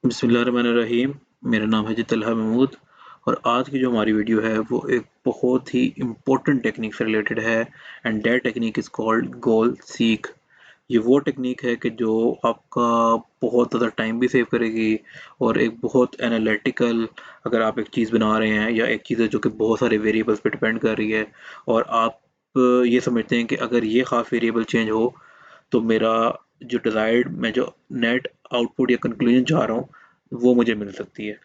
बिस्मिल्लाहिर्रहमानिर्रहीम। मेरा नाम है जी तलहा महमूद और आज की जो हमारी वीडियो है वो एक बहुत ही इम्पोर्टेंट टेक्निक से रिलेटेड है and that technique is called goal seek. ये वो टेक्निक है कि जो आपका बहुत ज़्यादा टाइम भी सेव करेगी और एक बहुत एनालिटिकल, अगर आप एक चीज़ बना रहे हैं या एक चीज़ है जो कि बहुत सारे वेरिएबल्स पे डिपेंड कर रही है और आप ये समझते हैं कि अगर ये ख़ास वेरिएबल चेंज हो तो मेरा जो डिज़ायर्ड मैं जो नेट आउटपुट या कंक्लूजन चाह रहा हूँ वो मुझे मिल सकती है।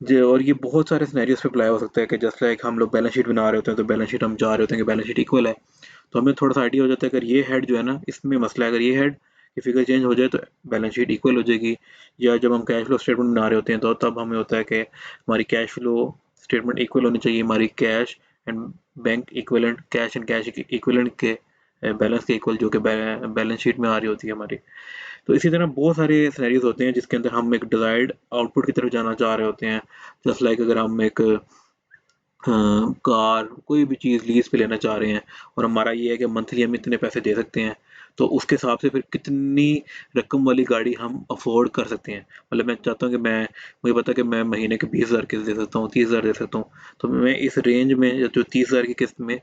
जी, और ये बहुत सारे सिनेरियोज पे अप्लाई हो सकता है कि जस्ट लाइक हम लोग बैलेंस शीट बना रहे होते हैं तो बैलेंस शीट हम चाह रहे होते हैं कि बैलेंस शीट इक्वल है, तो हमें थोड़ा सा आइडिया हो जाता है अगर ये हेड जो है ना इसमें मसला है, अगर ये हेड की फिगर चेंज हो जाए तो बैलेंस शीट इक्वल हो जाएगी। या जब हम कैश फ्लो स्टेटमेंट बना रहे होते हैं तो तब हमें होता है कि हमारी कैश फ्लो स्टेटमेंट इक्वल होनी चाहिए हमारी cash and bank equivalent, cash and cash equivalent के बैलेंस के इक्वल, जो कि बैलेंस शीट में आ रही होती है हमारी। तो इसी तरह बहुत सारे सिनेरियोज होते हैं जिसके अंदर हम एक डिजायर्ड आउटपुट की तरफ जाना चाह रहे होते हैं। जस्ट लाइक अगर हम एक कार कोई भी चीज़ लीज पे लेना चाह रहे हैं और हमारा ये है कि मंथली हम इतने पैसे दे सकते हैं, तो उसके हिसाब से फिर कितनी रकम वाली गाड़ी हम अफोर्ड कर सकते हैं। मतलब मैं चाहता हूँ कि मैं मुझे पता है कि मैं महीने के 20,000 किस्त दे सकता हूँ, 30,000 दे सकता हूँ, तो मैं इस रेंज में जो 30,000 की किस्त में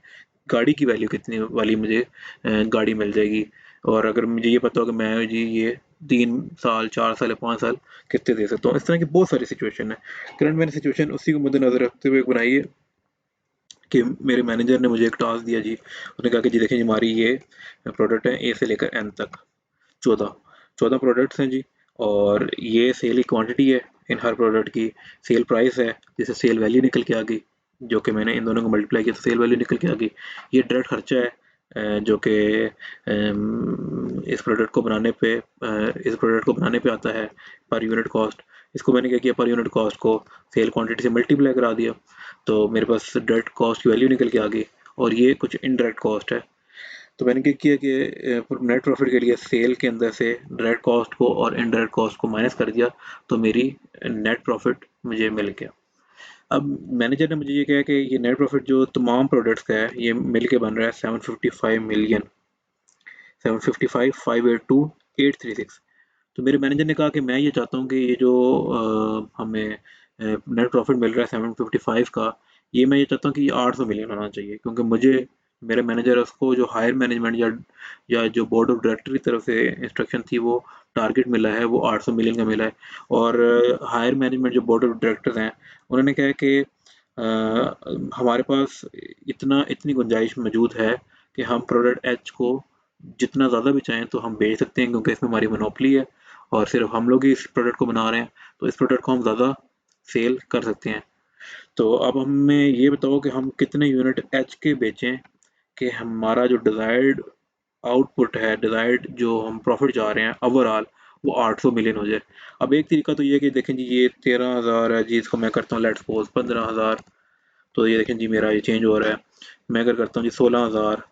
गाड़ी की वैल्यू कितनी वाली मुझे गाड़ी मिल जाएगी। और अगर मुझे ये पता हो कि मैं जी ये 3 साल 4 साल या 5 साल किस्तें दे सकता हूँ, इस तरह की बहुत सारी सिचुएशन है। करंट मैंने सिचुएशन उसी को मद्देनजर रखते हुए बनाई है कि मेरे मैनेजर ने मुझे एक टास्क दिया जी। उसने कहा कि जी देखिए, हमारी ये प्रोडक्ट है ए से लेकर एन तक, 14 14 प्रोडक्ट्स हैं जी। और ये सेल की क्वांटिटी है, इन हर प्रोडक्ट की सेल प्राइस है, जिसे सेल वैल्यू निकल के आ गई, जो कि मैंने इन दोनों को मल्टीप्लाई किया तो सेल वैल्यू निकल के आ गई। ये डायरेक्ट खर्चा है जो कि इस प्रोडक्ट को बनाने पे आता है पर यूनिट कॉस्ट। इसको मैंने क्या किया, पर यूनिट कॉस्ट को सेल क्वांटिटी से मल्टीप्लाई करा दिया, तो मेरे पास डायरेक्ट कॉस्ट की वैल्यू निकल के आ गई। और ये कुछ इनडायरेक्ट कॉस्ट है, तो मैंने क्या किया कि नेट प्रॉफिट के लिए सेल के अंदर से डायरेक्ट कॉस्ट को और इनडायरेक्ट कॉस्ट को माइनस कर दिया, तो मेरी नेट प्रॉफिट मुझे मिल गया। अब मैनेजर ने मुझे ये कहा कि ये नेट प्रॉफिट जो तमाम प्रोडक्ट्स का है ये मिल के बन रहा है 755 मिलियन, 755,582,836। तो मेरे मैनेजर ने कहा कि मैं ये चाहता हूँ कि ये जो हमें नेट प्रॉफिट मिल रहा है 755 का, ये मैं ये चाहता हूँ कि ये 800 मिलियन होना चाहिए, क्योंकि मुझे मेरे मैनेजर उसको जो हायर मैनेजमेंट या जो बोर्ड ऑफ डायरेक्टर की तरफ से इंस्ट्रक्शन थी वो टारगेट मिला है वो 800 मिलियन का मिला है। और हायर मैनेजमेंट जो बोर्ड ऑफ डायरेक्टर्स हैं उन्होंने कहा कि हमारे पास इतनी गुंजाइश मौजूद है कि हम प्रोडक्ट एच को जितना ज़्यादा भी चाहें तो हम बेच सकते हैं, क्योंकि इसमें हमारी मोनोपोली है और सिर्फ हम लोग ही इस प्रोडक्ट को बना रहे हैं, तो इस प्रोडक्ट को हम ज़्यादा सेल कर सकते हैं। तो अब हमें ये बताओ कि हम कितने यूनिट एच के बेचें कि हमारा जो डिज़ायर्ड आउटपुट है, डिज़ायर्ड जो हम प्रॉफिट चाह रहे हैं ओवरऑल, वो 800 मिलियन हो जाए। अब एक तरीका तो ये है कि देखें जी ये 13,000 है जी, इसको मैं करता हूँ लेट्स सपोज 15,000, तो ये देखें जी मेरा ये चेंज हो रहा है। मैं अगर करता हूँ जी 16,000,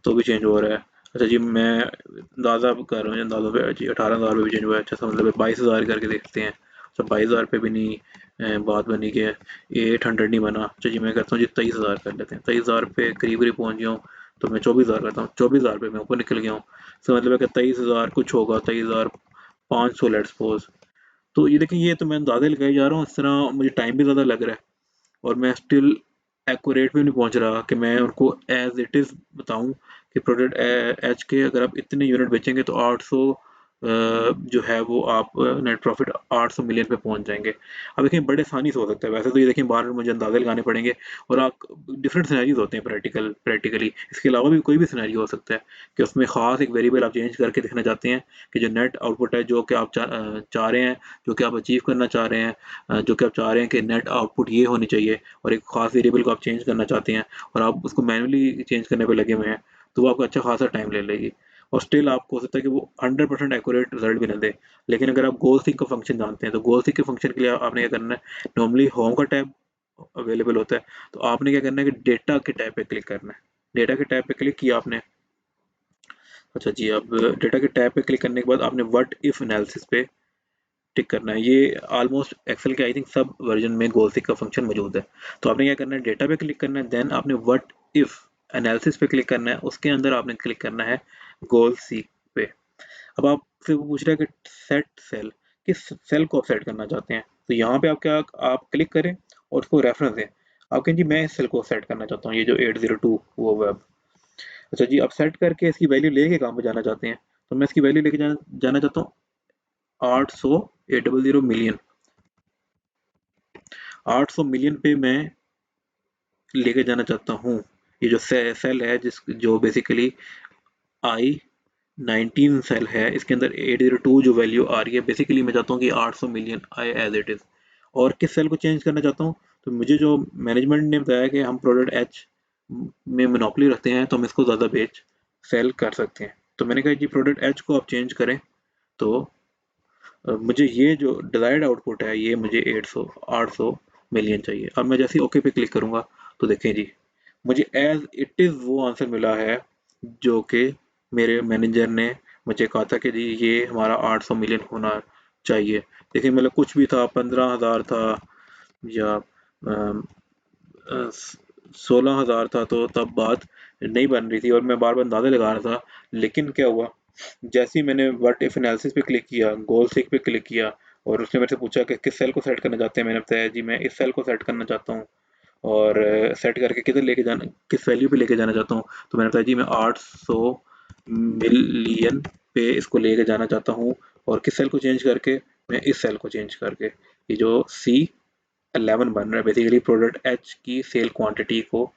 तो भी चेंज हो रहा है। अच्छा जी, मैं अंदाज़ा कर रहा हूँ, अंदाज़ा पे जी 18,000 पे भी चेंज हुआ है। अच्छा सा मतलब 22,000 करके देखते हैं। अच्छा 22,000 पे भी नहीं बात बनी कि 800 नहीं बना। अच्छा जी मैं करता हूँ जी 23,000 कर लेते हैं, 23,000 पे करीब करीब पहुँच गया हूँ, तो मैं 24,000 करता हूँ, 24,000 पे मैं ऊपर निकल गया हूँ। इसका मतलब है कि 23,000 कुछ होगा, 23,500 लेट्स सपोज। तो ये देखें, ये तो मैं अंदाजे लगाए जा रहा हूँ, इस तरह मुझे टाइम भी ज़्यादा लग रहा है और मैं स्टिल एक्यूरेट भी नहीं पहुंच रहा कि मैं उनको एज इट इज़ बताऊं कि प्रोडक्ट एच के अगर आप इतने यूनिट बेचेंगे तो 800 जो है वो आप नेट प्रॉफिट 800 मिलियन पे पहुंच जाएंगे। अब देखें बड़े आसानी से हो सकता है, वैसे तो ये देखें बार बार मुझे अंदाजे लगाने पड़ेंगे और आप डिफरेंट सिनेरियोज होते हैं प्रैक्टिकली, इसके अलावा भी कोई भी सिनेरियो हो सकता है कि उसमें खास एक वेरिएबल आप चेंज करके देखना चाहते हैं कि जो नेट आउटपुट है जो कि आप चाह रहे हैं, जो कि आप अचीव करना चाह रहे हैं, जो कि आप चाह रहे हैं कि नेट आउटपुट ये होनी चाहिए, और एक खास वेरिएबल को आप चेंज करना चाहते हैं और आप उसको मैनुअली चेंज करने पे लगे हुए हैं, तो वो आपको अच्छा खासा टाइम ले लेगी और स्टिल आपको हो सकता है कि वो 100% एक्यूरेट रिजल्ट भी ना दे। लेकिन अगर आप गोल सीक का फंक्शन जानते हैं तो गोल सीक के फंक्शन के लिए आपने क्या करना है, नॉर्मली होम का टैब अवेलेबल होता है, तो आपने क्या करना है कि डेटा के टैब पे क्लिक करना है। डेटा के टैब पे क्लिक किया आपने। अच्छा जी, अब डेटा के टैब पे क्लिक करने के बाद आपने व्हाट इफ एनालिसिस पे टिक करना है। ये ऑलमोस्ट एक्सेल के आई थिंक सब वर्जन में गोल सीक का फंक्शन मौजूद है। तो आपने क्या करना है, डेटा पे क्लिक करना है, देन आपने व्हाट इफ एनालिसिस पे क्लिक करना है, उसके अंदर आपने क्लिक करना है गोल सीक पे। अब आपसे वो पूछ रहा है कि सेट सेल, किस सेल को आप सेट करना चाहते हैं। तो यहाँ पे आप क्लिक करें और उसको रेफरेंस दें। आप कहें जी मैं इस सेल को सेट करना चाहता हूँ, ये जो 802 वो वेब। अच्छा जी, आप सेट करके इसकी वैल्यू लेके कहाँ पे जाना चाहते हैं? तो मैं इसकी वैल्यू लेके जाना चाहता हूँ 800 800 मिलियन पे मैं लेके जाना चाहता हूँ। ये जो सेल है जो बेसिकली I-19 सेल है, इसके अंदर 802 जो वैल्यू आ रही है, बेसिकली मैं चाहता हूँ कि 800 मिलियन आए एज इट इज़। और किस सेल को चेंज करना चाहता हूँ? तो मुझे जो मैनेजमेंट ने बताया कि हम प्रोडक्ट एच में मोनोपोली रखते हैं, तो हम इसको ज़्यादा बेच सेल कर सकते हैं। तो मैंने कहा जी प्रोडक्ट एच को आप चेंज करें। तो मुझे ये जो डिजायर्ड आउटपुट है ये मुझे 800 मिलियन चाहिए। अब मैं जैसे ही ओके पे क्लिक करूंगा तो देखें जी मुझे एज इट इज़ वो आंसर मिला है जो कि मेरे मैनेजर ने मुझे कहा था कि जी ये हमारा 800 मिलियन होना चाहिए। देखिए मतलब कुछ भी था, 15,000 था या 16,000 था, तो तब बात नहीं बन रही थी और मैं बार बार अंदाजा लगा रहा था। लेकिन क्या हुआ, जैसे ही मैंने व्हाट इफ एनालिसिस पे क्लिक किया, गोल सीक पे क्लिक किया और उसने मेरे से पूछा कि किस सेल को सेट करना चाहते हैं, मैंने बताया जी मैं इस सेल को सेट करना चाहता हूँ और सेट करके किधर लेके जाना, किस वैल्यू पे लेके जाना चाहता हूँ। तो मैंने बताया जी मैं 800 मिलियन पे इसको लेके जाना चाहता हूँ और किस सेल को चेंज करके, मैं इस सेल को चेंज करके, ये जो C11 बन रहा है बेसिकली प्रोडक्ट एच की सेल क्वांटिटी को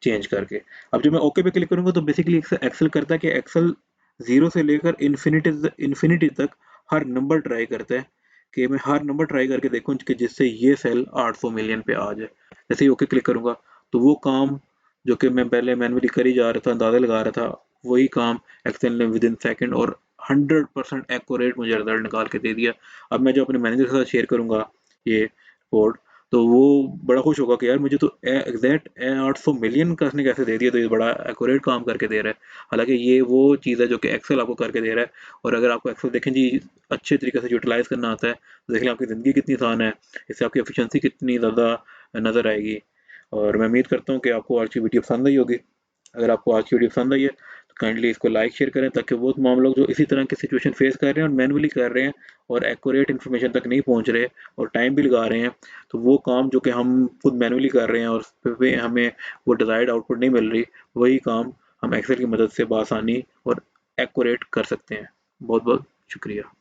चेंज करके। अब जब मैं ओके पे क्लिक करूंगा तो बेसिकली एक्सेल करता है कि एक्सेल जीरो से लेकर इन्फिनिटी तक हर नंबर ट्राई करता है कि मैं हर नंबर ट्राई करके देखूं कि जिससे ये सेल 800 मिलियन पे आ जाए। जैसे ही ओके क्लिक करूंगा तो वो काम जो कि मैं पहले मैनुअली कर ही जा रहा था, अंदाजा लगा रहा था, वही काम एक्सेल ने विद इन सेकेंड और 100% एक्यूरेट मुझे रिजल्ट निकाल के दे दिया। अब मैं जो अपने मैनेजर के साथ शेयर करूंगा ये कोड, तो वो बड़ा खुश होगा कि यार मुझे तो एग्जैक्ट 800 मिलियन का इसने कैसे दे दिया, तो ये बड़ा एक्यूरेट काम करके दे रहा है। हालांकि ये वो चीज़ है जो कि एक्सेल आपको करके दे रहा है। और अगर आपको एक्सेल देखें जी अच्छे तरीके से यूटिलाइज करना आता है तो देख लें आपकी ज़िंदगी कितनी आसान है, इससे आपकी एफिशिएंसी कितनी ज़्यादा नज़र आएगी। और मैं उम्मीद करता हूँ कि आपको आज की वीडियो पसंद आई होगी। अगर आपको आज की वीडियो पसंद आई है तो काइंडली इसको लाइक शेयर करें ताकि वो तमाम लोग जो इसी तरह की सिचुएशन फेस कर रहे हैं और मैनुअली कर रहे हैं और एक्यूरेट इन्फॉर्मेशन तक नहीं पहुंच रहे और टाइम भी लगा रहे हैं, तो वो काम जो कि हम खुद मैनुअली कर रहे हैं और उस पे हमें वो डिजायर्ड आउटपुट नहीं मिल रही, वही काम हम एक्सेल की मदद से बआसानी और एक्यूरेट कर सकते हैं। बहुत बहुत शुक्रिया।